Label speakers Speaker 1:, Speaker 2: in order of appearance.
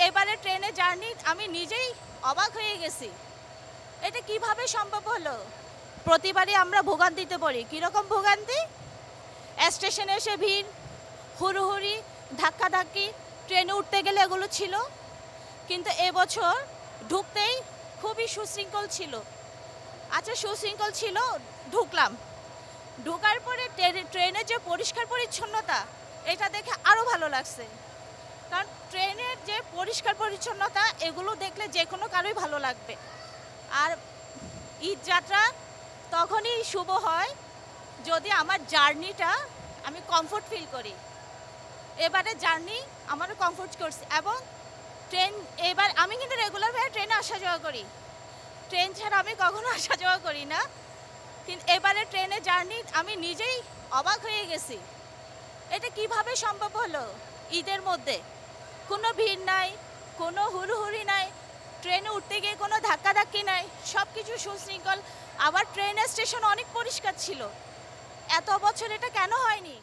Speaker 1: এবারে ট্রেনে জার্নি আমি নিজেই অবাক হয়ে গেছি। এটা কিভাবে সম্ভব হলো? প্রতিবারই আমরা ভোগান্তিতে পড়ি। কীরকম ভোগান্তি? স্টেশনে এসে ভিড়, হুড়োহুড়ি, ধাক্কাধাক্কি, ট্রেনে উঠতে গেলে এগুলো ছিল। কিন্তু এবছর ঢুকতেই খুবই সুশৃঙ্খল ছিল। আচ্ছা, সুশৃঙ্খল ছিল, ঢুকলাম। ঢোকার পরে ট্রেনের যে পরিষ্কার পরিচ্ছন্নতা, এটা দেখে আরও ভালো লাগছে। কারণ ট্রেনের যে পরিষ্কার পরিচ্ছন্নতা, এগুলো দেখলে যে কোনো কারোই ভালো লাগবে। আর ঈদ যাত্রা তখনই শুভ হয় যদি আমার জার্নিটা আমি কমফোর্ট ফিল করি। এবারে জার্নি আমারও কমফোর্ট করছে। এবং ট্রেন, এবার আমি কিন্তু রেগুলারভাবে ট্রেনে আসা যাওয়া করি। ট্রেন ছাড়া আমি কখনো আসা যাওয়া করি না। কিন্তু এবারে ট্রেনে জার্নি আমি নিজেই অবাক হয়ে গেছি। এটা কিভাবে সম্ভব হলো? ঈদের মধ্যে কোনো ভিড় নাই, কোনো হুড়োহুড়ি নাই, ট্রেনে উঠতে গিয়ে কোনো ধাক্কাধাক্কি নাই, সব কিছু সুশৃঙ্খল। আবার ট্রেনের স্টেশন অনেক পরিষ্কার ছিল। এত বছর এটা কেন হয়নি?